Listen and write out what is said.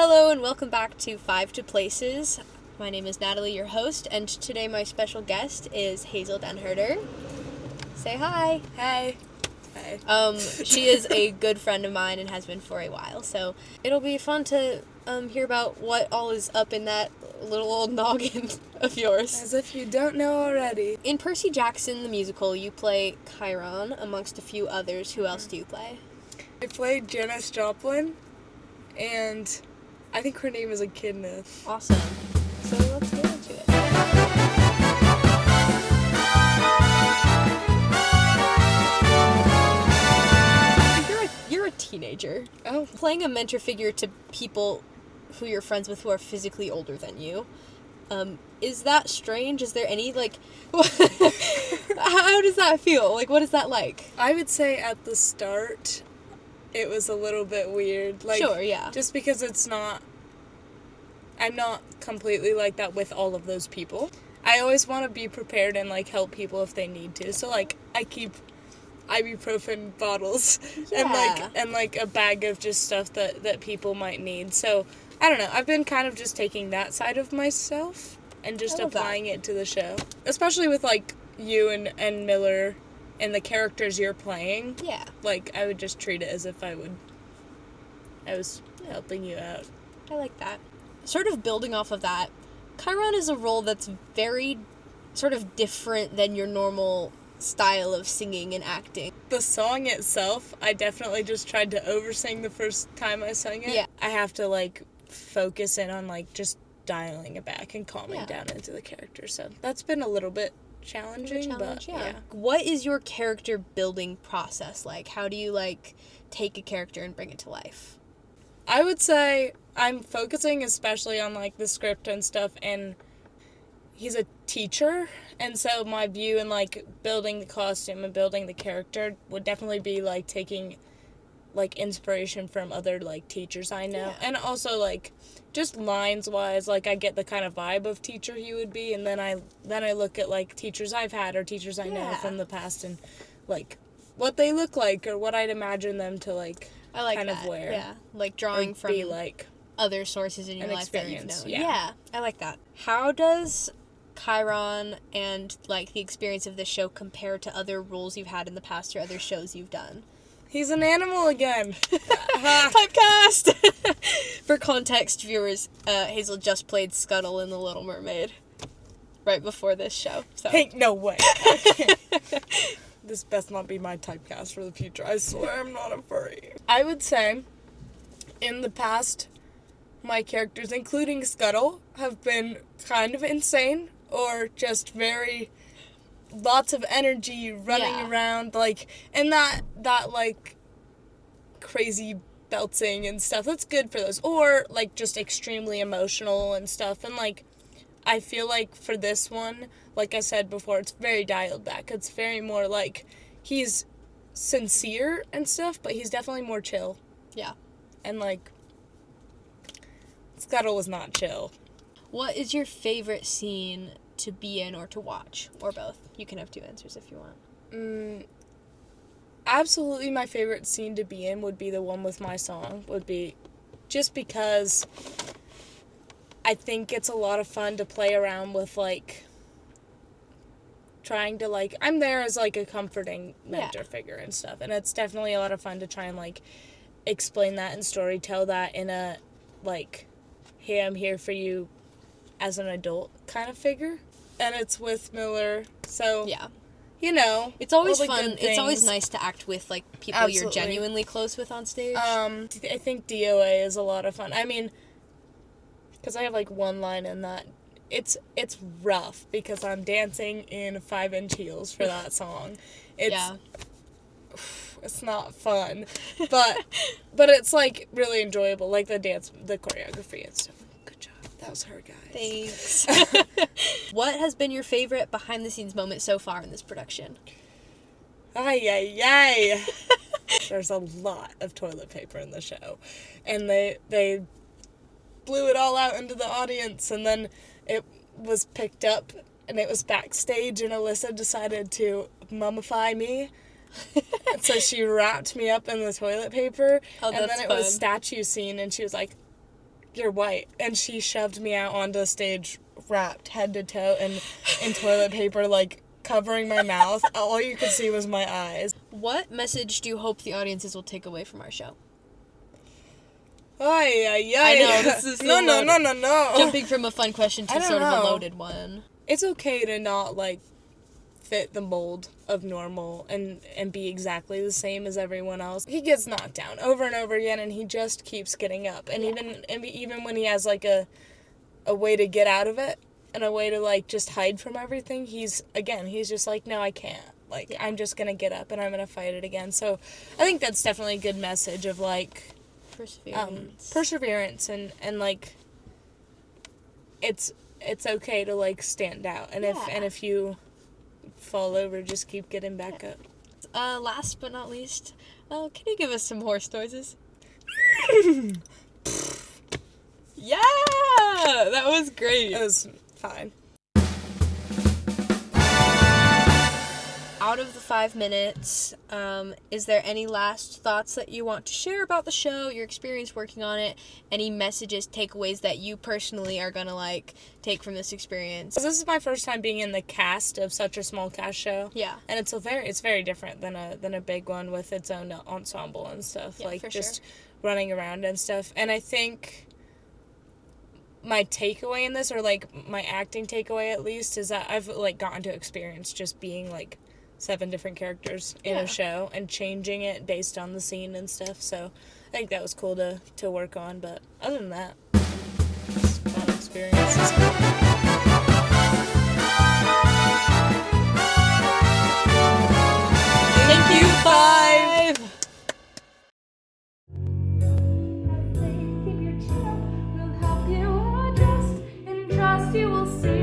Hello and welcome back to Five to Places. My name is Natalie, your host, and today my special guest is Hazel DenHerder. Say hi. Hey. Hey. She is a good friend of mine and has been for a while, so it'll be fun to hear about what all is up in that little old noggin of yours. As if you don't know already. In Percy Jackson, the musical, you play Chiron, amongst a few others. Who else do you play? I played Janis Joplin, and I think her name is Echidna. Awesome. So let's get into it. You're a teenager. Oh. Playing a mentor figure to people who you're friends with who are physically older than you. Is that strange? Is there any, how does that feel? What is that like? I would say at the start, it was a little bit weird. Sure, yeah. Just because I'm not completely like that with all of those people. I always want to be prepared and, help people if they need to. So, I keep ibuprofen bottles and a bag of just stuff that people might need. So, I don't know. I've been kind of just taking that side of myself and just applying it to the show. Especially with, you and Miller and the characters you're playing. Yeah. I would just treat it as if I was helping you out. I like that. Sort of building off of that, Chiron is a role that's very sort of different than your normal style of singing and acting. The song itself, I definitely just tried to oversing the first time I sang it. Yeah. I have to, focus in on, just dialing it back and calming down into the character. So that's been a little bit challenging, but yeah. What is your character building process like? How do you, take a character and bring it to life? I would say I'm focusing especially on, the script and stuff, and he's a teacher, and so my view in, building the costume and building the character would definitely be, taking, inspiration from other, teachers I know. Yeah. And also, just lines-wise, I get the kind of vibe of teacher he would be, and then I look at, teachers I've had or teachers I know from the past and, what they look like or what I'd imagine them to, I like kind that. of wear. Yeah, drawing from other sources in your life that you've known. Yeah, I like that. How does Chiron and, the experience of this show compare to other roles you've had in the past or other shows you've done? He's an animal again. Typecast! For context, viewers, Hazel just played Scuttle in The Little Mermaid right before this show. So. Ain't no way. This best not be my typecast for the future. I swear I'm not a furry. I would say, in the past, my characters, including Scuttle, have been kind of insane or just very lots of energy running around, and that crazy belting and stuff. That's good for those. Or, just extremely emotional and stuff. And, I feel for this one, like I said before, it's very dialed back. It's very more he's sincere and stuff, but he's definitely more chill. Yeah. And, Scuttle was not chill. What is your favorite scene to be in or to watch? Or both. You can have two answers if you want. Absolutely my favorite scene to be in would be the one with my song. Would be just because I think it's a lot of fun to play around with, trying to, I'm there as, a comforting mentor figure and stuff. And it's definitely a lot of fun to try and, explain that and story tell that in a, hey, I'm here for you as an adult kind of figure. And it's with Miller, so, it's always fun. It's always nice to act with, people you're genuinely close with on stage. I think DOA is a lot of fun. I mean, because I have, one line in that. It's rough because I'm dancing in 5-inch heels for that song. It's not fun, but it's, really enjoyable, the dance, the choreography and stuff. Good job. That was her, guys. Thanks. What has been your favorite behind-the-scenes moment so far in this production? Ay. There's a lot of toilet paper in the show, and they blew it all out into the audience, and then it was picked up, and it was backstage, and Alyssa decided to mummify me. And so she wrapped me up in the toilet paper, and then it was statue scene, and she was like, you're white. And she shoved me out onto the stage wrapped head to toe in toilet paper, like, covering my mouth. All you could see was my eyes. What message do you hope the audiences will take away from our show? I know, this is no. Jumping from a fun question to sort of a loaded one. It's okay to not, like, fit the mold of normal and be exactly the same as everyone else. He gets knocked down over and over again, and he just keeps getting up. And even when he has, like, a way to get out of it and a way to, like, just hide from everything, he's just like, no, I can't. Like, I'm just gonna get up and I'm gonna fight it again. So I think that's definitely a good message of, like, perseverance and like, it's okay to, like, stand out. And if you fall over, just keep getting back up. Last but not least, can you give us some horse noises? Yeah! That was great. It was fine. Out of the 5 minutes, is there any last thoughts that you want to share about the show, your experience working on it, any messages, takeaways that you personally are gonna, like, take from this experience? This is my first time being in the cast of such a small cast show. Yeah. And it's very different than a big one with its own ensemble and stuff. Yeah, like, just sure. running around and stuff. And I think my takeaway in this, or, like, my acting takeaway at least, is that I've, like, gotten to experience just being, like, 7 different characters in a show and changing it based on the scene and stuff. So I think that was cool to work on. But other than that, it's a fun experience. Thank you, 5! Keep your chin up, we'll help you adjust. And trust you will see.